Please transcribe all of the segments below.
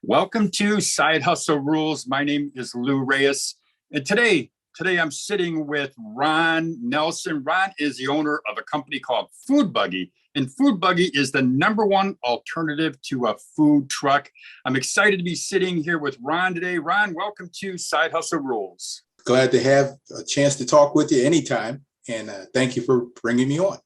Welcome to Side Hustle Rules. My name is Lou Reyes, and today I'm sitting with Ron Nelson. Ron is the owner of a company called Food Buggy, and Food Buggy is the #1 alternative to a food truck. I'm excited to be sitting here with Ron today. Ron, welcome to Side Hustle Rules. Glad to have a chance to talk with you anytime, and thank you for bringing me on.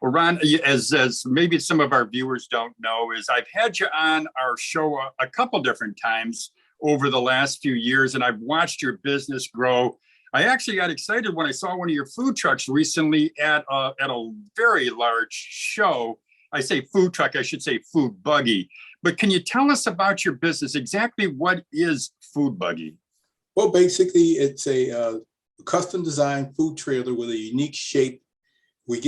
Well, Ron, as maybe some of our viewers don't know, is I've had you on our show a couple different times over the last few years, and I've watched your business grow. I actually got excited when I saw one of your food trucks recently at a very large show. I say food truck, I should say Food Buggy. But can you tell us about your business? Exactly what is Food Buggy? Well, basically, it's a custom designed food trailer with a unique shape. We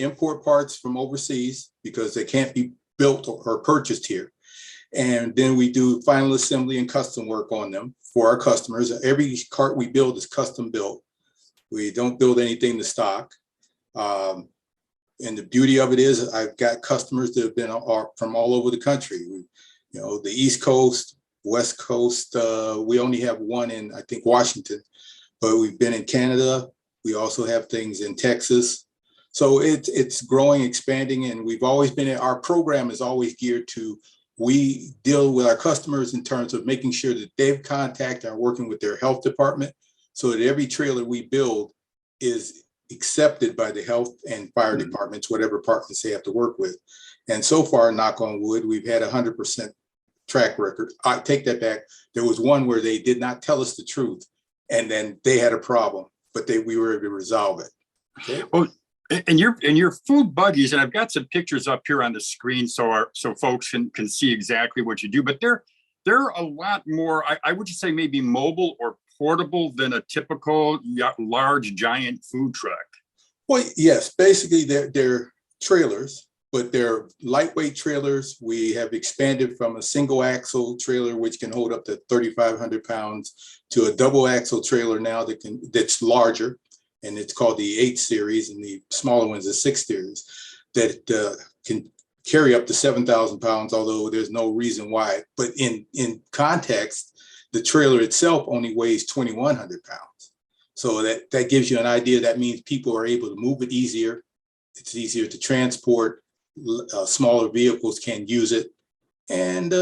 import parts from overseas because they can't be built or purchased here. And then we do final assembly and custom work on them for our customers. Every cart we build is custom built. We don't build anything to stock. And the beauty of it is I've got customers that have been from all over the country. The East Coast, West Coast. We only have one in, I think, Washington, but we've been in Canada. We also have things in Texas. So it's growing, expanding, and our program is always geared to, we deal with our customers in terms of making sure that they've contacted and are working with their health department so that every trailer we build is accepted by the health and fire departments, whatever departments they have to work with. And so far, knock on wood, we've had 100% track record. I take that back. There was one where they did not tell us the truth, and then they had a problem, but we were able to resolve it. Okay. Well, and your food buggies, and I've got some pictures up here on the screen so folks can see exactly what you do, but they're a lot more, I would just say maybe mobile or portable than a typical large giant food truck. Well, yes, basically they're trailers, but they're lightweight trailers. We have expanded from a single axle trailer, which can hold up to 3,500 pounds, to a double axle trailer now that's larger. And it's called the 8 series, and the smaller one's the 6 series, that can carry up to 7,000 pounds, although there's no reason why. But in context, the trailer itself only weighs 2,100 pounds. So that gives you an idea. That means people are able to move it easier. It's easier to transport. Smaller vehicles can use it. And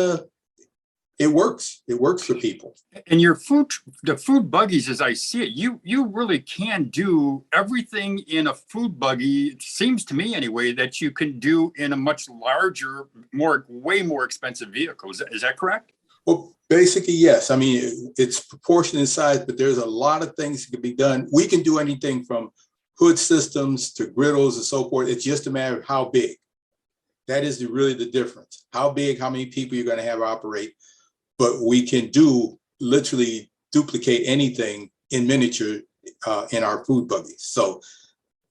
it works. It works for people. And the food buggies, as I see it, you really can do everything in a food buggy. It seems to me, anyway, that you can do in a much larger, way more expensive vehicle. Is that correct? Well, basically, yes. I mean, it's proportionate in size, but there's a lot of things that can be done. We can do anything from hood systems to griddles and so forth. It's just a matter of how big. That is really the difference. How big, how many people you're going to have operate. But we can literally duplicate anything in miniature in our food buggies. So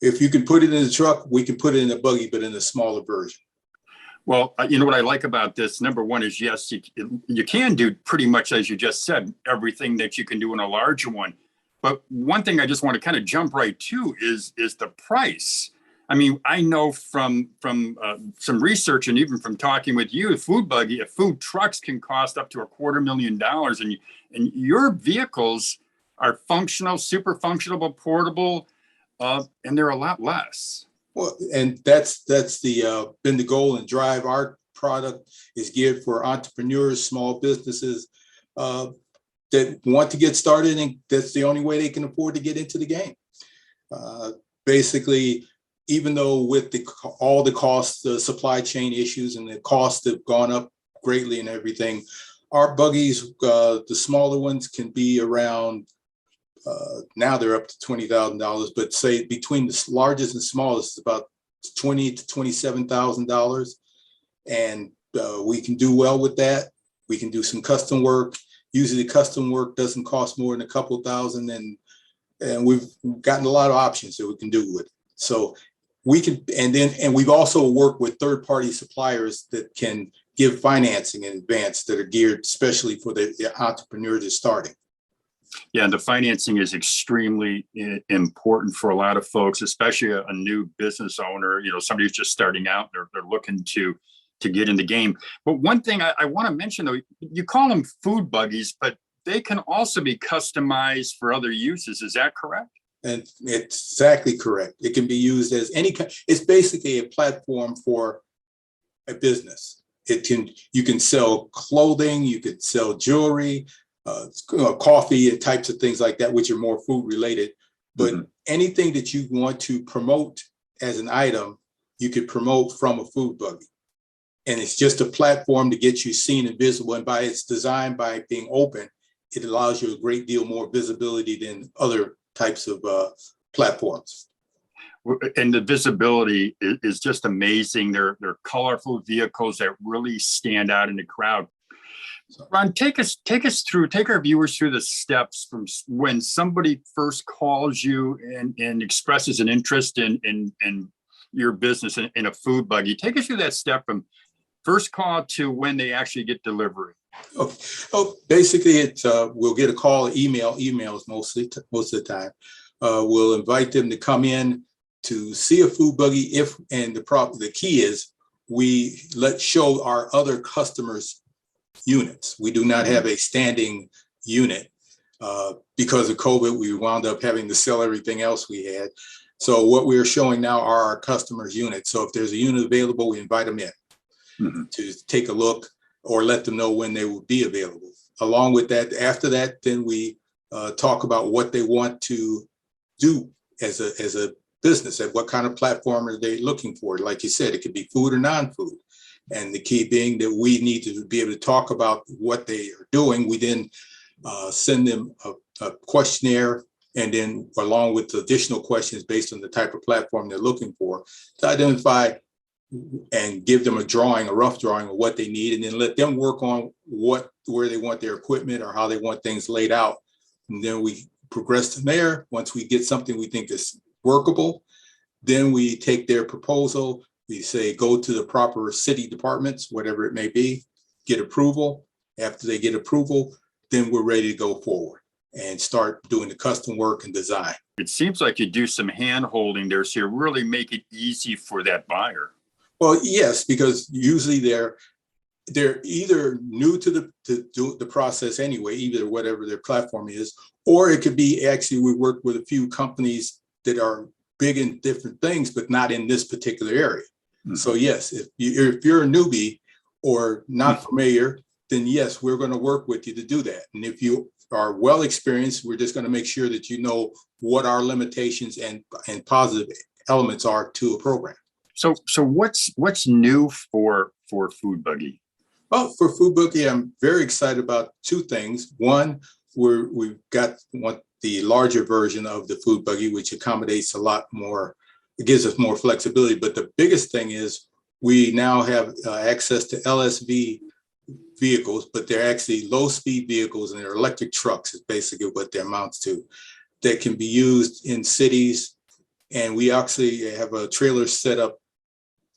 if you can put it in a truck, we can put it in a buggy, but in a smaller version. Well, you know what I like about this, #1 is, yes, you can do pretty much, as you just said, everything that you can do in a larger one. But one thing I just want to kind of jump right to is the price. I mean, I know from some research and even from talking with you, food trucks can cost up to $250,000, and your vehicles are functional, super functional, portable, and they're a lot less. Well, and that's been the goal and drive. Our product is geared for entrepreneurs, small businesses that want to get started, and that's the only way they can afford to get into the game. Basically, even though with all the costs, the supply chain issues and the costs have gone up greatly and everything, our buggies, the smaller ones, can be around, now they're up to $20,000, but say between the largest and smallest, about $20,000 to $27,000. And we can do well with that. We can do some custom work. Usually the custom work doesn't cost more than a couple thousand, and we've gotten a lot of options that we can do with it. So we can, and we've also worked with third-party suppliers that can give financing in advance that are geared especially for the entrepreneur that's starting. Yeah, the financing is extremely important for a lot of folks, especially a new business owner. Somebody who's just starting out. They're looking to to get in the game. But one thing I want to mention, though, you call them food buggies, but they can also be customized for other uses. Is that correct? And it's exactly correct. It can be used as any kind. It's basically a platform for a business. You can sell clothing, you could sell jewelry, coffee and types of things like that, which are more food related. But anything that you want to promote as an item, you could promote from a food buggy. And it's just a platform to get you seen and visible. And by its design, by being open, it allows you a great deal more visibility than other types of platforms. And the visibility is just amazing. They're colorful vehicles that really stand out in the crowd. Ron, take our viewers through the steps from when somebody first calls you and expresses an interest in your business in a food buggy. Take us through that step from first call to when they actually get delivery. Basically, it's we'll get a call, emails most of the time. We'll invite them to come in to see a food buggy. The key is we show our other customers units. We do not have a standing unit because of COVID. We wound up having to sell everything else we had. So what we're showing now are our customers' units. So if there's a unit available, we invite them in to take a look or let them know when they will be available. Along with that, after that, then we talk about what they want to do as a business and what kind of platform are they looking for. Like you said, it could be food or non-food. And the key being that we need to be able to talk about what they are doing. We then send them a questionnaire, and then along with additional questions based on the type of platform they're looking for, to identify and give them a rough drawing of what they need, and then let them work on where they want their equipment or how they want things laid out. And then we progress from there. Once we get something we think is workable, then we take their proposal. We say, go to the proper city departments, whatever it may be, get approval. After they get approval, then we're ready to go forward and start doing the custom work and design. It seems like you do some hand holding there, so you really make it easy for that buyer. Well, yes, because usually they're either new to the process anyway, either whatever their platform is, or it could be actually we work with a few companies that are big in different things, but not in this particular area. So yes, if you're a newbie or not familiar, then yes, we're going to work with you to do that. And if you are well experienced, we're just going to make sure that you know what our limitations and positive elements are to a program. So what's new for Food Buggy? Well, for Food Buggy, I'm very excited about two things. One, we've got the larger version of the Food Buggy, which accommodates a lot more. It gives us more flexibility. But the biggest thing is we now have access to LSV vehicles, but they're actually low-speed vehicles, and they're electric trucks is basically what they amounts to, that can be used in cities. And we actually have a trailer set up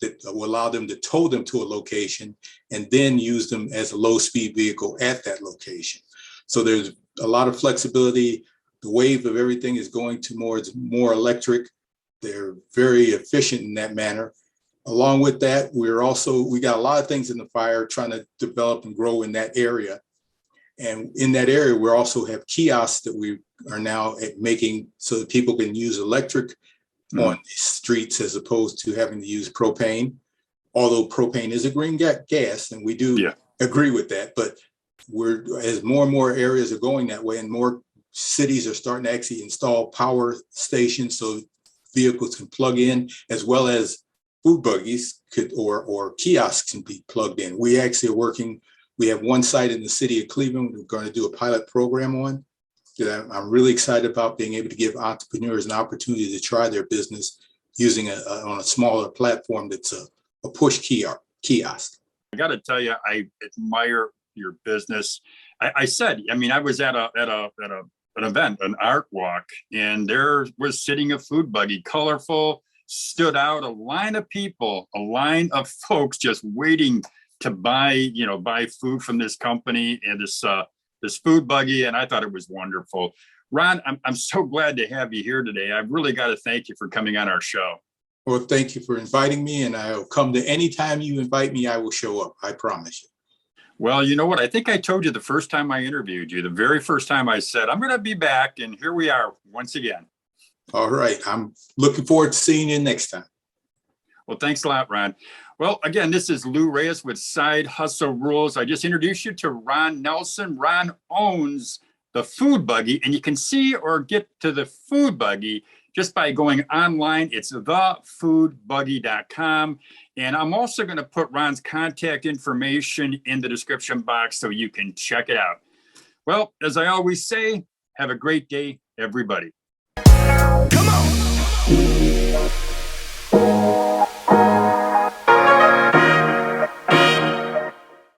that will allow them to tow them to a location and then use them as a low-speed vehicle at that location. So there's a lot of flexibility. The wave of everything is going towards more electric. They're very efficient in that manner. Along with that, we got a lot of things in the fire trying to develop and grow in that area. And in that area, we also have kiosks that we are now making so that people can use electric on the streets as opposed to having to use propane. Although propane is a green gas, and we do agree with that, but as more and more areas are going that way, and more cities are starting to actually install power stations so vehicles can plug in, as well as food buggies or kiosks can be plugged in. We actually are working. We have one site in the city of Cleveland we're going to do a pilot program on. I'm really excited about being able to give entrepreneurs an opportunity to try their business using on a smaller platform that's a push kiosk. I got to tell you, I admire your business. I said, I mean, I was at an event, an art walk, and there was sitting a food buggy, colorful, stood out, a line of people, a line of folks just waiting to buy food from this company and this food buggy, and I thought it was wonderful. Ron, I'm so glad to have you here today. I've really got to thank you for coming on our show. Well, thank you for inviting me, and I'll come to any time you invite me, I will show up. I promise you. Well, you know what? I think I told you the first time I interviewed you, the very first time I said, I'm going to be back. And here we are once again. All right. I'm looking forward to seeing you next time. Well, thanks a lot, Ron. Well, again, this is Lou Reyes with Side Hustle Rules. I just introduced you to Ron Nelson. Ron owns the Food Buggy, and you can see or get to the Food Buggy just by going online. It's thefoodbuggy.com. And I'm also going to put Ron's contact information in the description box so you can check it out. Well, as I always say, have a great day, everybody.